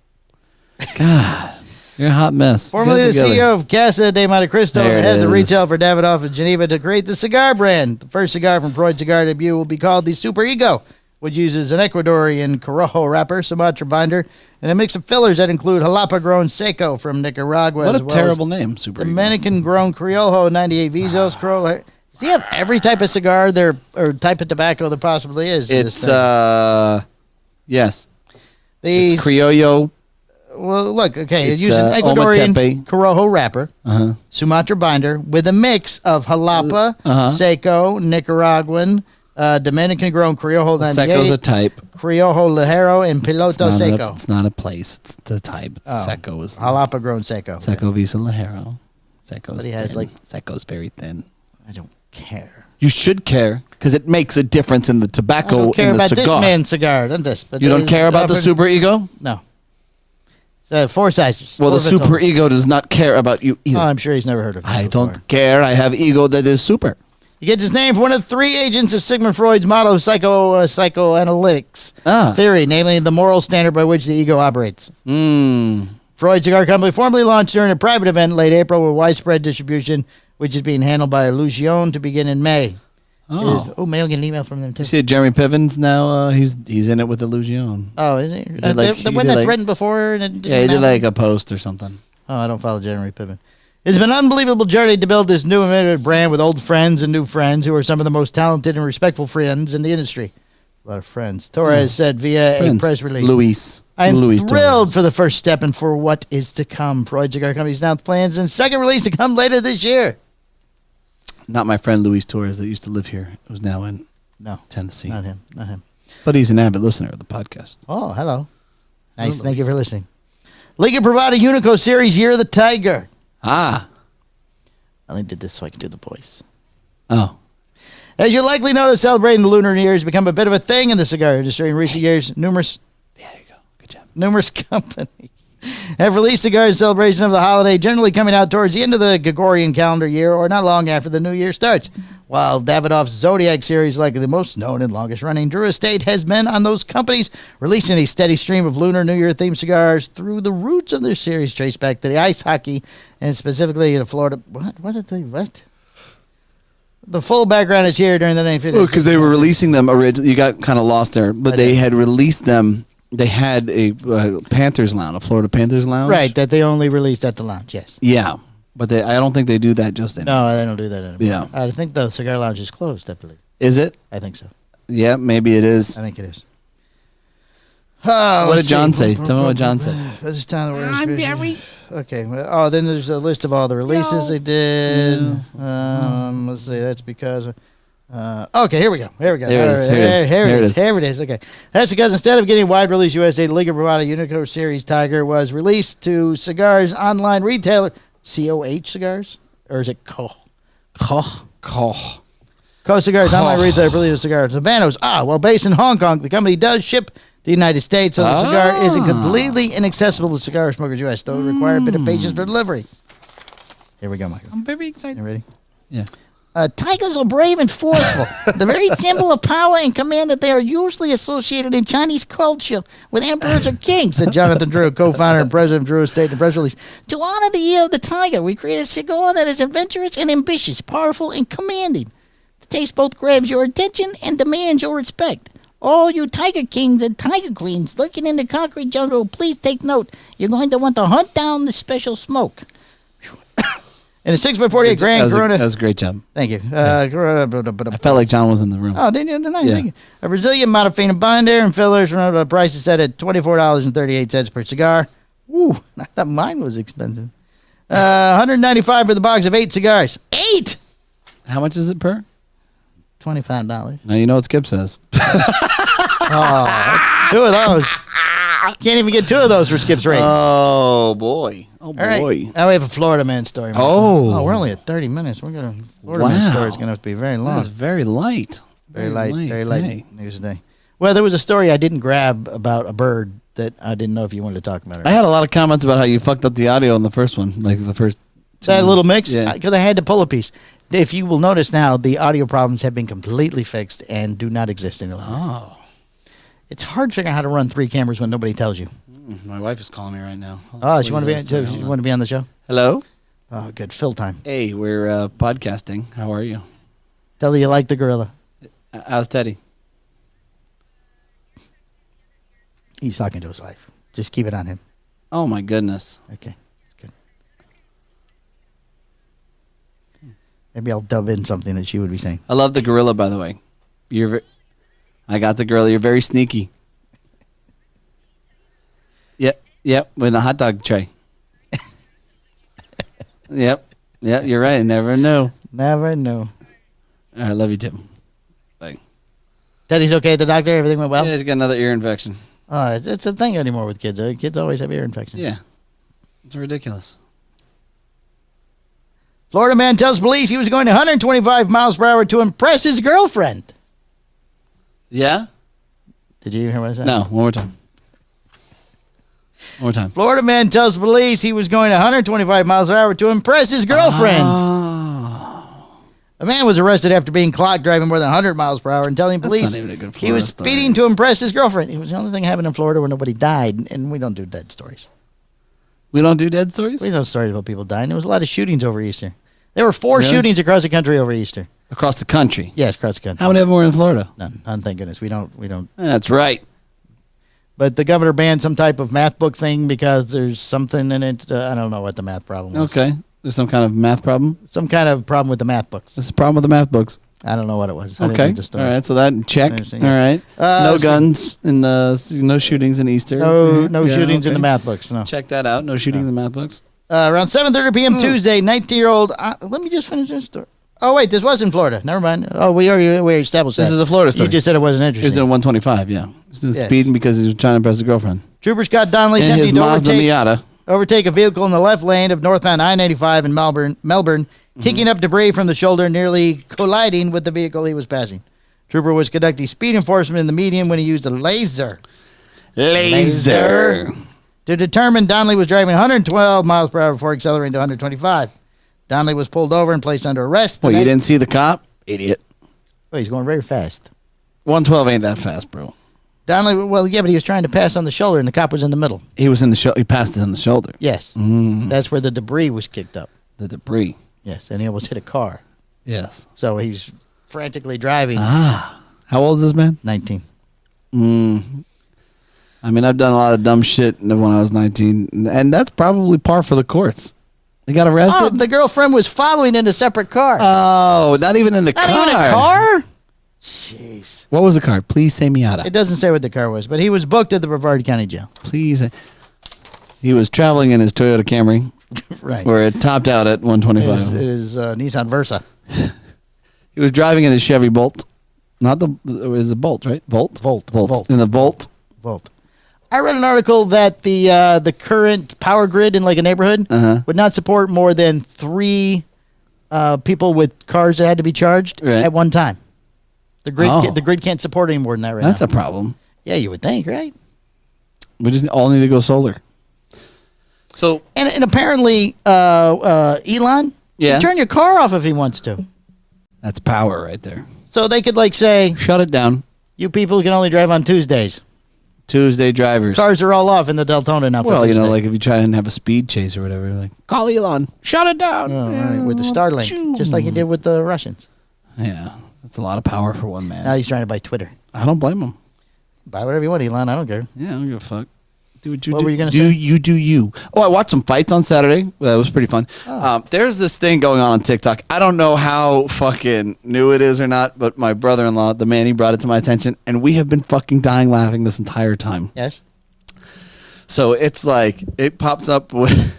God, you're a hot mess. Formerly the CEO of Casa de Monte Cristo and There it head of the is. retail for Davidoff in Geneva to create the cigar brand. The first cigar from Freud Cigar debut will be called the Super Ego, which uses an Ecuadorian Corojo wrapper, Sumatra binder, and a mix of fillers that include Jalapa-grown Seco from Nicaragua. What as a well terrible as name, Super Ego. Dominican-grown Criollo 98 Vizos. Corolla. Does he have every type of cigar there or type of tobacco there possibly is? in this It's thing? yes. These, It's Criollo. Well, look, okay, It's, use an Ecuadorian Ometepe. Corojo wrapper, Uh-huh. Sumatra binder with a mix of Jalapa, Uh-huh. Seco, Nicaraguan, Dominican-grown Criollo 98, Seco's a type. Criollo Ligero, and Piloto Seco. It's not a place. It's the type. It's Seco is Jalapa-grown Seco. Seco Visa Ligero. Seco's But he has, thin. Seco's very thin. I don't care. You should care because it makes a difference in the I tobacco don't care in the about cigar. this man's cigar. Not this. But You don't care about the offered- Super Ego? No. 4 sizes. Well, the 4 Super Vitola. Ego does not care about you either. Oh, I'm sure he's never heard of it I before. don't care. I have ego that is super. He gets his name from one of the 3 agents of Sigmund Freud's model of psychoanalytics theory, namely the moral standard by which the ego operates. Freud Cigar Company formally launched during a private event in late April with widespread distribution, which is being handled by Illusion to begin in May. May will get an email from them too. You see Jeremy Pivens now? He's in it with Illusion. Oh, is he? did like- he the did one that's like- written before? And it Yeah, he didn't did happen? like a post or something. Oh, I don't follow Jeremy Piven. It's been an unbelievable journey to build this new innovative brand with old friends and new friends who are some of the most talented and respectful friends in the industry. A lot of friends. Torres said via a press release. Luis. I'm Luis thrilled Torres. for the first step and for what is to come. Freud Cigar Company's announced plans and second release to come later this year. Not my friend Luis Torres that used to live here. It was now in Tennessee. Not him. Not him. But he's an avid listener of the podcast. Oh, hello. Nice. Hello, Thank you Luis. for listening. Liga Privada Unico Series Year of the Tiger. Ah. I only did this so I can do the voice. Oh. As you likely notice, celebrating the Lunar New Year has become a bit of a thing in the cigar industry in recent years. There you go. Good job. Numerous companies have released cigars in celebration of the holiday, generally coming out towards the end of the Gregorian calendar year or not long after the new year starts. While Davidoff's Zodiac series, likely the most known and longest running, Drew Estate has been on those companies releasing a steady stream of Lunar New Year themed cigars through the roots of their series trace back to the ice hockey and specifically the Florida. What? The full background is here during the 1950s. Well, because they were releasing them originally. You got kind of lost there, but they had released them. They had a Panthers Lounge, a Florida Panthers Lounge. Right, that they only released at the lounge, yes. Yeah. But I don't think they do that just anymore. No, they don't do that anymore. Yeah. I think the cigar lounge is closed, I believe. Is it? I think so. Yeah, maybe it is. I think it is. Oh, What did John say? Tell me what John said. This is time I'm very. Okay. Oh, then there's a list of all the releases they did. Let's see. That's because. Okay, here we go. Here we go. Here it is, here it is, Here here it it is. is. Here it is. Okay. That's because instead of getting wide release USA, the League of Bravado Unico Series Tiger was released to cigars online retailer COH Cigars, or is it Co Cigars online retailer released the cigars. Habanos. Well, based in Hong Kong, the company does ship to the United States, so the cigar isn't completely inaccessible to cigar smokers US, though it requires a bit of patience for delivery. Here we go, Michael. I'm very excited. You ready? Yeah. Tigers are brave and forceful. The very symbol of power and command that they are usually associated in Chinese culture with emperors or kings, said Jonathan Drew, co-founder and president of Drew Estate, in the press release. To honor the year of the tiger, we created a cigar that is adventurous and ambitious, powerful and commanding. The taste both grabs your attention and demands your respect. All you tiger kings and tiger queens lurking in the concrete jungle, please take note. You're going to want to hunt down the special smoke. In a 6x48 grand Corona. That was a great job. Thank you. I felt like John was in the room. Oh, didn't you? Nice. Yeah. Thank you. A Brazilian Modafina binder and fillers. Price is set at $24.38 per cigar. Woo! I thought mine was expensive. $195 for the box of 8 cigars. 8. How much is it per? $25. Now you know what Skip says. That's 2 of those. Can't even get 2 of those for Skip's rate. Oh boy. Oh boy. All right. Now we have a Florida man story. Oh. We're only at 30 minutes. We're gonna Florida man story is gonna have to be very long. That's very light. Very light Hey. news today. Well, there was a story I didn't grab about a bird that I didn't know if you wanted to talk about it. I had a lot of comments about how you fucked up the audio in the first one, like the first. That little mix? Yeah. Because I had to pull a piece. If you will notice now, the audio problems have been completely fixed and do not exist any longer. Oh. It's hard to figure out how to run 3 cameras when nobody tells you. My wife is calling me right now. Oh, she want to be on the show? Hello. Oh, good. Fill time. Hey, we're podcasting. How are you? Tell her you like the gorilla. How's Teddy? He's talking to his wife. Just keep it on him. Oh my goodness. Okay. That's good. Maybe I'll dub in something that she would be saying. I love the gorilla, by the way. I got the gorilla. You're very sneaky. Yep, with a hot dog tray. Yep, you're right. Never knew. Never knew. I love you, Tim. Bye. Teddy's okay at the doctor? Everything went well? Yeah, he's got another ear infection. It's a thing anymore with kids. Kids always have ear infections. Yeah, it's ridiculous. Florida man tells police he was going 125 miles per hour to impress his girlfriend. Yeah? Did you hear what I said? No, one more time. One more time. Florida man tells police he was going 125 miles per hour to impress his girlfriend. Oh. A man was arrested after being clocked driving more than 100 miles per hour and telling That's police not even a good he was Florida speeding story. to impress his girlfriend. It was the only thing happened in Florida where nobody died, and we don't do dead stories. We don't do dead stories? We don't stories about people dying. There was a lot of shootings over Easter. There were 4 Really? shootings across the country over Easter. Across the country? Yes, across the country. How many of them were in Florida? None, thank goodness. We don't. That's right. But the governor banned some type of math book thing because there's something in it. I don't know what the math problem was. Okay. There's some kind of math problem? Some kind of problem with the math books. There's a problem with the math books. I don't know what it was. I didn't Okay. read the story. All right. So that check. All Interesting, yeah. right. No let's see. guns and no shootings in Easter. No Yeah, shootings in okay. the math books. No. Check that out. No shootings in the math books. Around 7:30 p.m. Tuesday, 19-year-old. Let me just finish this story. Oh wait, this was in Florida. Never mind. Oh, we established that. This is a Florida story. You just said it wasn't He was interesting. doing 125. Yeah. He was doing Yes. speeding because he was trying to impress his girlfriend. Troopers Scott Donnelly In his attempting to Mazda Miata. overtake a vehicle in the left lane of northbound I-95 in Melbourne, kicking up debris from the shoulder, nearly colliding with the vehicle he was passing. Trooper was conducting speed enforcement in the median when he used a laser Laser. to determine Donnelly was driving 112 miles per hour before accelerating to 125. Donnelly was pulled over and placed under arrest. Well, you didn't see the cop? Idiot. Oh, he's going very fast. 112 ain't that fast, bro. Donnelly, well, yeah, but he was trying to pass on the shoulder, and the cop was in the middle. He was in the he passed it on the shoulder. Yes. Mm. That's where the debris was kicked up. The debris. Yes, and he almost hit a car. Yes. So he's frantically driving. Ah. How old is this man? 19. I mean, I've done a lot of dumb shit when I was 19, and that's probably par for the course. They got arrested? Oh, the girlfriend was following in a separate car. Oh, not even in the car. Not even a car? Jeez. What was the car? Please say Miata. It doesn't say what the car was, but he was booked at the Brevard County Jail. Please. He was traveling in his Toyota Camry. Right. Where it topped out at 125. His Nissan Versa. He was driving in his Chevy Bolt. It was a Bolt, right? Volt? Volt. In the Volt. I read an article that the current power grid in like a neighborhood would not support more than 3 people with cars that had to be charged at one time. The grid can't support any more than that right now. That's a problem. Yeah, you would think, right? We just all need to go solar. So and apparently Elon can turn your car off if he wants to. That's power right there. So they could like say, shut it down. You people can only drive on Tuesdays. Tuesday drivers. Cars are all off in the Deltona now. Well, like if you try and have a speed chase or whatever, like call Elon, shut it down. Oh, right. With the Starlink, just like he did with the Russians. Yeah, that's a lot of power for one man. Now he's trying to buy Twitter. I don't blame him. Buy whatever you want, Elon. I don't care. Yeah, I don't give a fuck. Do what you do. What were you going to say? You do you. Oh, I watched some fights on Saturday. That was pretty fun. Oh. There's this thing going on TikTok. I don't know how fucking new it is or not, but my brother-in-law, the man, he brought it to my attention, and we have been fucking dying laughing this entire time. Yes. So it's like it pops up with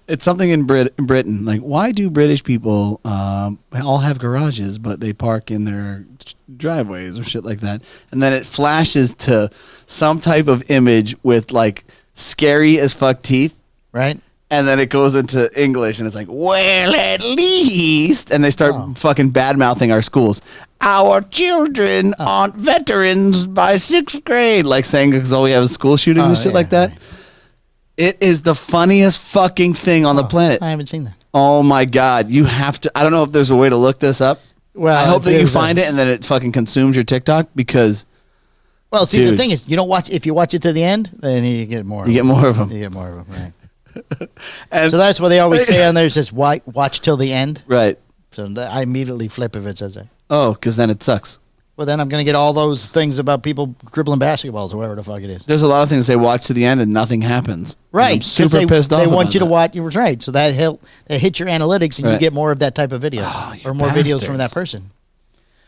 it's something in Britain. Like, why do British people all have garages, but they park in their driveways or shit like that? And then it flashes to some type of image with like scary as fuck teeth. Right. And then it goes into English and it's like, well, at least. And they start fucking bad-mouthing our schools. Our children aren't veterans by 6th grade. Like saying because all we have is school shootings and shit like that. Right. It is the funniest fucking thing on the planet. I haven't seen that. Oh, my God. You have to. I don't know if there's a way to look this up. Well, I hope that you find it and then it fucking consumes your TikTok because... Well, see, the thing is, you don't watch. If you watch it to the end, then you get more. You get more of them. You get more of them, right? And so that's what they always say on there. It says, watch till the end. Right. So I immediately flip if it says that. Oh, because then it sucks. Well, then I'm going to get all those things about people dribbling basketballs or whatever the fuck it is. There's a lot of things they watch to the end and nothing happens. Right. I'm super pissed off. They want you to watch. Right. So that hit your analytics and you get more of that type of video or more videos from that person.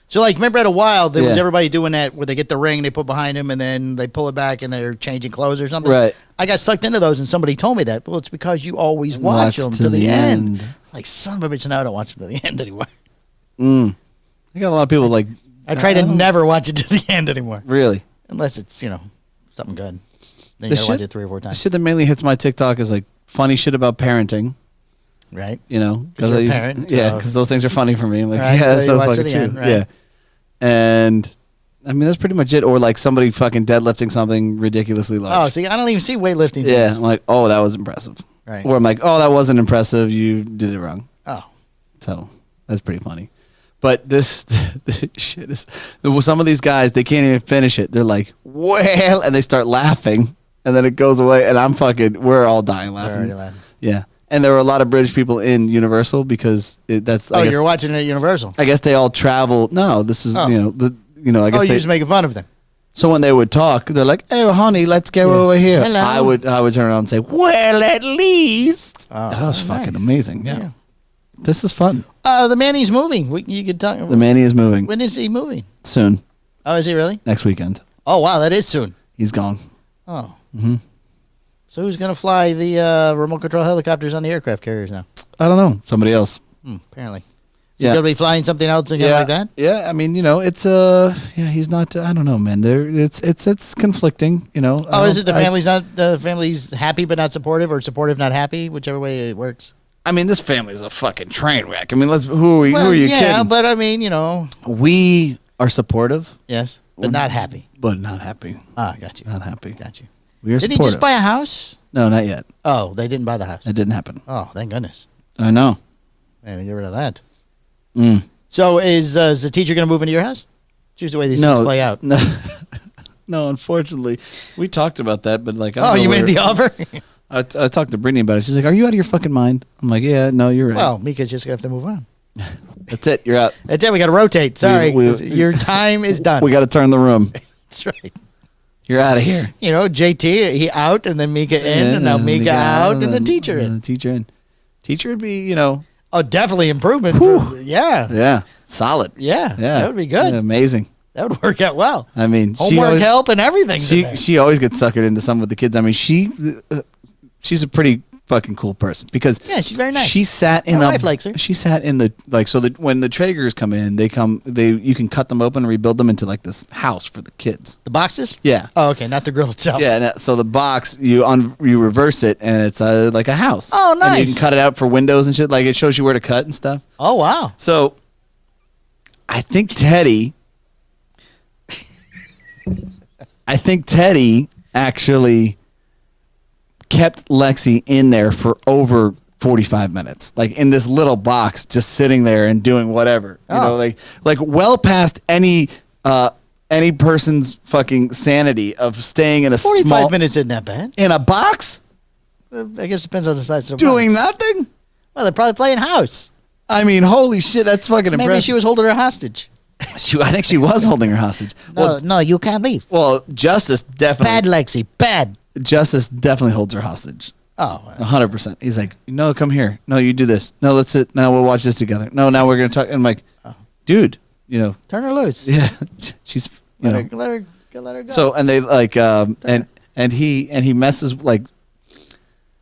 So, like, remember at a while, there was everybody doing that where they get the ring, they put behind him, and then they pull it back and they're changing clothes or something. Right. I got sucked into those, and somebody told me that. Well, it's because you always watch them to the end. Like, son of a bitch, now I don't watch them to the end anymore. I got a lot of people like... I try to never watch it to the end anymore. Really? Unless it's, something good. Then you gotta watch it 3 or 4 times. The shit that mainly hits my TikTok is, like, funny shit about parenting. Right. Because you're a parent. because those things are funny for me. I'm like, right, yeah, that's so so fucking true. End, right. Yeah. And I mean, that's pretty much it. Or like somebody fucking deadlifting something ridiculously large. Oh, see, I don't even see weightlifting. Yeah, I'm like, oh, that was impressive. Right. Or I'm like, oh, that wasn't impressive. You did it wrong. Oh. So that's pretty funny. But this shit is, some of these guys, they can't even finish it. They're like, well, and they start laughing, and then it goes away, and we're all dying laughing. We're already laughing. Yeah. And there were a lot of British people in Universal because that's. Oh, you're watching it at Universal. I guess they all travel. No, this is I guess. You're just making fun of them. So when they would talk, they're like, "Hey, honey, let's go over here." Hello. I would turn around and say, "Well, at least." Oh, that was fucking amazing. Yeah. This is fun. The Manny's moving. You could talk. The Manny is moving. When is he moving? Soon. Oh, is he really? Next weekend. Oh, wow, that is soon. He's gone. Oh. Mm-hmm. So who's going to fly the remote control helicopters on the aircraft carriers now? I don't know. Somebody else. Apparently. Is he going to be flying something else again like that? Yeah, I mean, it's he's not. I don't know, man. It's conflicting. Oh, is it the family's happy but not supportive, or supportive not happy, whichever way it works? I mean, this family's a fucking train wreck. I mean, who are you kidding? Yeah, but I mean, we are supportive. Yes, but not happy. But not happy. Ah, got you. Not happy. Got you. We are Did supportive. he just buy a house? No, not yet. Oh, they didn't buy the house. It didn't happen. Oh, thank goodness. I know. Man, get rid of that. So is the teacher going to move into your house? Choose the way these things play out. No, unfortunately, we talked about that, but like, you made the offer. I talked to Brittany about it. She's like, "Are you out of your fucking mind?" I'm like, "Yeah, no, you're right." Well, Mika's just gonna have to move on. That's it. You're out. That's it. We got to rotate. Sorry, your time is done. We got to turn the room. That's right. You're out of here. You know, JT, he out, and then Mika in, and now Mika out, and then teacher in. Teacher in. Teacher would be, you know. Oh, definitely improvement. Yeah. Yeah. Solid. Yeah. That would be good. Yeah, amazing. That would work out well. I mean, homework help and everything. She always gets suckered into some with the kids. I mean, she's a pretty fucking cool person because she's very nice. She sat in My wife likes her. She sat in the so that when the Traegers come in, you can cut them open and rebuild them into like this house for the kids. The boxes? Yeah. Oh, okay, not the grill itself. Yeah. So the box you reverse it and it's like a house. Oh, nice. And you can cut it out for windows and shit. Like it shows you where to cut and stuff. Oh, wow. So I think Teddy actually kept Lexi in there for over 45 minutes, like in this little box, just sitting there and doing whatever, you know, like well past any person's fucking sanity of staying in a 45 minutes isn't that bad. In a box. I guess it depends on the size of the doing box. nothing. Well, they're probably playing house. I mean, holy shit, that's fucking impressive. Maybe she was holding her hostage. I think she was holding her hostage. No, you can't leave. Well, Justice definitely. Bad, Lexi. Bad. Justice definitely holds her hostage. Oh, 100%. He's like, no, come here. No, you do this. No, let's sit. Now we'll watch this together. No, now we're gonna talk. And I'm like, dude, you know, turn her loose. Yeah, she's let her go. So and they like and he messes like.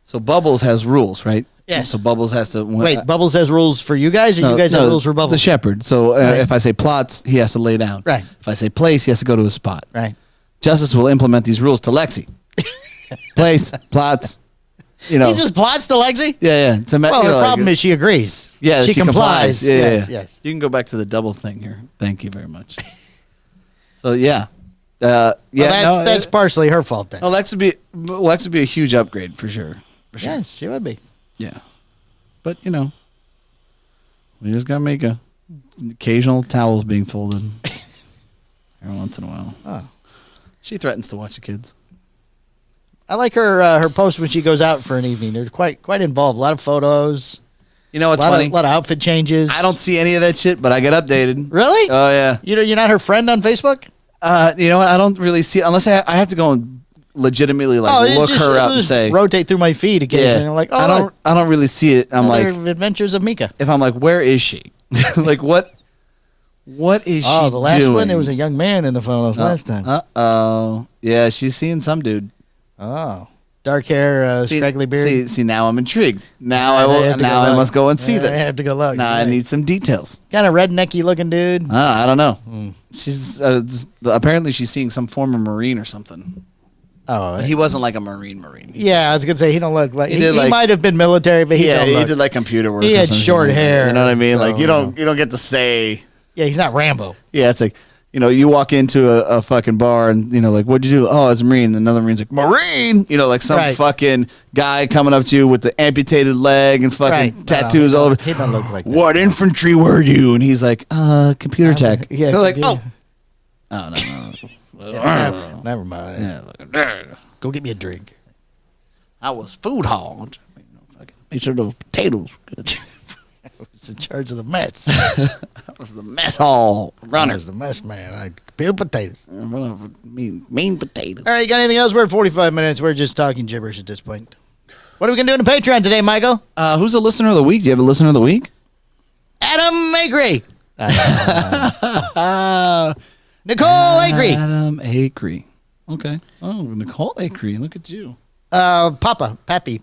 So Bubbles has rules, right? Yeah. So Bubbles has to wait. Bubbles has rules for you guys, or you guys have rules for Bubbles? The shepherd. So if I say plots, he has to lay down. Right. If I say place, he has to go to a spot. Right. Justice will implement these rules to Lexi. Place, plots, you know. He just plots to Lexi? Yeah. Well, the problem is she agrees. Yeah, she complies. Yes. You can go back to the double thing here. Thank you very much. So, yeah. That's partially her fault then. Oh, Lex would be a huge upgrade for sure. Yeah, she would be. Yeah. But, you know, we just got to make occasional towels being folded every once in a while. Oh. She threatens to watch the kids. I like her post when she goes out for an evening. They're quite involved. A lot of photos. You know what's funny? A lot of outfit changes. I don't see any of that shit, but I get updated. Really? Oh, yeah. You're not her friend on Facebook? You know what? I don't really see it unless I have to go and legitimately look her up and say rotate through my feed again. And I'm like, I don't really see it. I'm like Adventures of Mika. If I'm like, where is she? Like what is she? Oh, the last doing? one there was a young man in the photos last time. Yeah, she's seeing some dude. Oh, dark hair, scraggly beard. See, now I'm intrigued. Now I must go and see this. I have to go look. Now I need some details. Kind of rednecky looking dude. I don't know. She's apparently she's seeing some form of Marine or something. Oh, he wasn't like a Marine. Yeah, I was gonna say he don't look like he might have been military, but he did like computer work. He had short hair. You know what I mean? Like you don't get to say. Yeah, he's not Rambo. Yeah, it's like. You know, you walk into a fucking bar and, you know, like, what'd you do? Oh, it's a Marine. And another Marine's like, Marine! You know, like some fucking guy coming up to you with the amputated leg and fucking tattoos all over. He don't look like that. What infantry were you? And he's like, computer tech. Yeah, they're like, oh. Oh, no. Never mind. Yeah, go get me a drink. I was food hall. Make sure those potatoes were good. I was in charge of the mess. I was the mess hall runner. I was the mess man. I peeled potatoes. Mean potatoes. All right, you got anything else? We're at 45 minutes. We're just talking gibberish at this point. What are we going to do in the Patreon today, Michael? Who's a listener of the week? Do you have a listener of the week? Adam Acree. Nicole Acree. Adam Acree. Okay. Oh, Nicole Acree. Look at you. Pappy.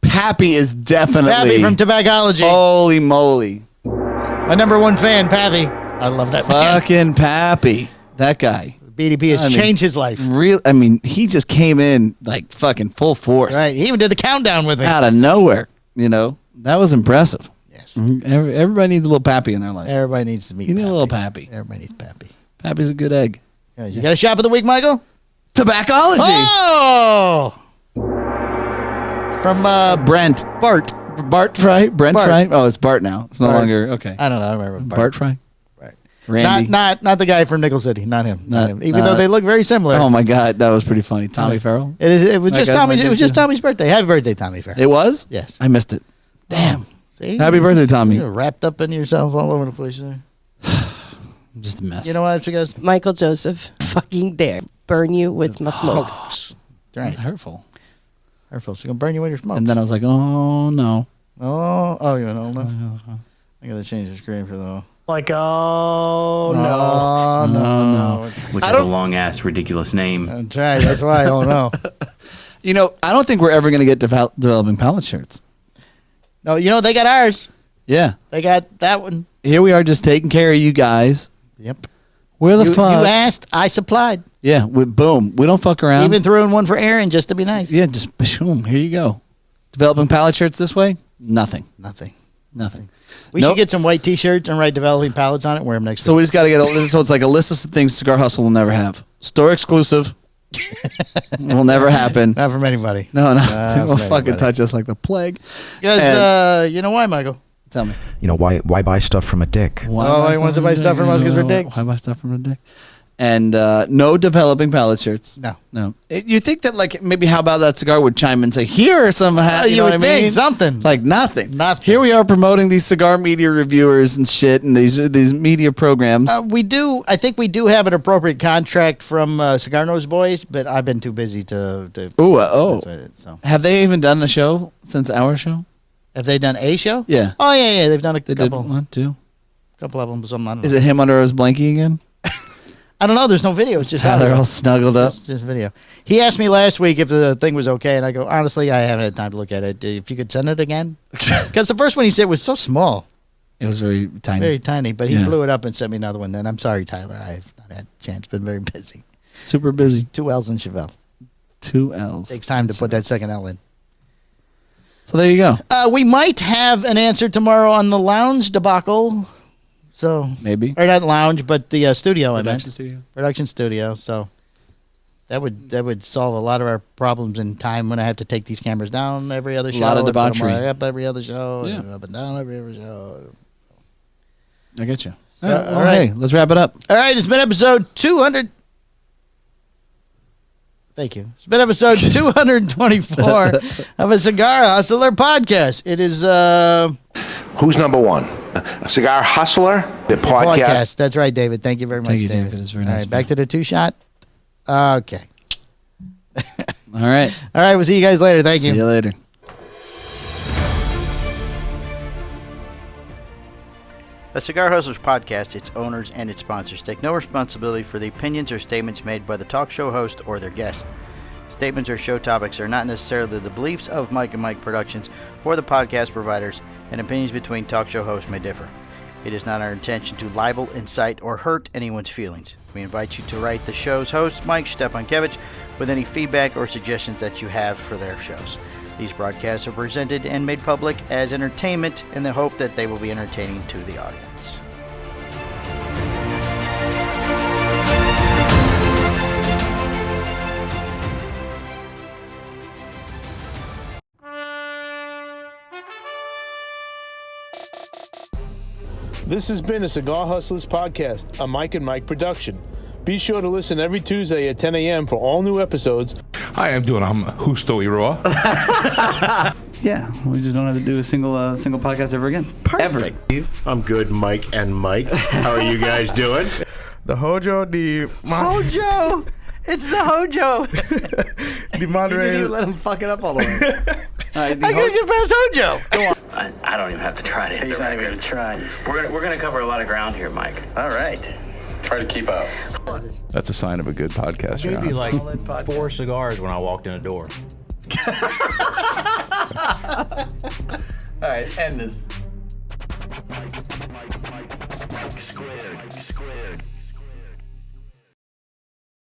Pappy is definitely Pappy from Tobaccology. Holy moly. My number one fan, Pappy. I love that fucking Pappy. That guy. BDP has changed his life. He just came in like fucking full force. Right. He even did the countdown with me. Out of nowhere. You know, that was impressive. Yes. Everybody needs a little Pappy in their life. Everybody needs to meet You need a little Pappy. Everybody needs Pappy. Pappy's a good egg. Yeah, you got a shop of the week, Michael? Tobaccology. Oh! From Brent. Bart Fry? Brent Fry? Oh, it's Bart now. It's no longer. Okay. I don't know. I remember. Bart Fry? Right. Randy. Not the guy from Nickel City. Not him. Even though they look very similar. Oh, my God. That was pretty funny. Tommy Farrell? It was just Tommy's birthday. Happy birthday, Tommy Farrell. It was? Yes. I missed it. Damn. See? Happy birthday, Tommy. You're wrapped up in yourself all over the place there. I'm just a mess. You know what, guys? Michael Joseph, fucking dare burn you with my smoke. That's That's right. hurtful. Hurtful. She's going to burn you with your smoke. And then I was like, oh, no. Oh, you know. I got to change the screen for the... Like, oh, no. Oh, no. Which is a long-ass, ridiculous name. That's right. That's why I don't know. You know, I don't think we're ever going to get developing pallet shirts. No, you know, they got ours. Yeah. They got that one. Here we are just taking care of you guys. Yep. Where the You fuck? asked, I supplied. Yeah, boom. We don't fuck around. Even threw in one for Aaron just to be nice. Yeah, just boom. Here you go. Developing pallet shirts this way? Nothing. Nothing. We Nope. should get some white T-shirts and write developing pallets on it and wear them next So week. we just got to get a list. So it's like a list of things Cigar Hustle will never have. Store exclusive. Will never happen. Not from anybody. No. Not They will from fucking anybody. touch us like the plague. Because, you know why, Michael? Tell me. You know, why buy stuff from a dick? Why he wants to buy stuff from us 'cause we're dicks. Why buy stuff from a dick? And no developing pallet shirts. No. You think that like maybe how about that cigar would chime in and say here are some you you know would what I think mean? something. Like nothing. Nothing. Here we are promoting these cigar media reviewers and shit and these media programs. We do. I think we do have an appropriate contract from Cigar Nose Boys, but I've been too busy to. So Have they even done a show since our show? have they done a show? Yeah. Oh yeah. They've done a They couple. did one, two. Couple of them. Something. I don't know. Is it him under his blankie again? I don't know. There's no video. It's just Tyler audio. all snuggled up. Just video. He asked me last week if the thing was okay, and I go, honestly, I haven't had time to look at it. If you could send it again, because the first one he said was so small, It was very tiny. very tiny. But he Yeah. blew it up and sent me another one. And I'm sorry, Tyler, I've not had a chance. Been very busy. Super busy. 2 L's in Chevelle. 2 L's. Takes time to put that second L in. So there you go. We might have an answer tomorrow on the lounge debacle. So Maybe. or not lounge, but the studio. I meant studio. production studio. So that would solve a lot of our problems in time when I have to take these cameras down every other show. lot of and put 'em debauchery. up every other show. Yeah. And up and down every other show. I get you. all right. Hey, let's wrap it up. All right, it's been episode 200. Thank you. It's been episode 224 of a Cigar Hustler podcast. It is Who's number one? A Cigar Hustler, the podcast. That's right, David. Thank you very much, Thank you, David. David. It's very All nice right, of back you. to the 2-shot. Okay. All right. All right, we'll see you guys later. Thank See you later. The Cigar Hustlers podcast, its owners, and its sponsors take no responsibility for the opinions or statements made by the talk show host or their guests. Statements or show topics are not necessarily the beliefs of Mike and Mike Productions or the podcast providers, and opinions between talk show hosts may differ. It is not our intention to libel, incite, or hurt anyone's feelings. We invite you to write the show's host, Mike Stepankevich, with any feedback or suggestions that you have for their shows. These broadcasts are presented and made public as entertainment in the hope that they will be entertaining to the audience. This has been a Cigar Hustlers podcast, a Mike and Mike production. Be sure to listen every Tuesday at 10 a.m. for all new episodes. Hi, I'm Husto Iroa. Yeah, we just don't have to do a single podcast ever again. Perfect. I'm good, Mike and Mike. How are you guys doing? The Hojo, Hojo! It's the Hojo! the moderator. let him fuck it up all the way. I gotta get past Hojo. Go on. I don't even have to try to hit He's the not record. even trying. We're gonna cover a lot of ground here, Mike. All right. Try to keep up. That's a sign of a good podcast. Gave me like 4 cigars when I walked in the door. All right, end this. Mike Squared.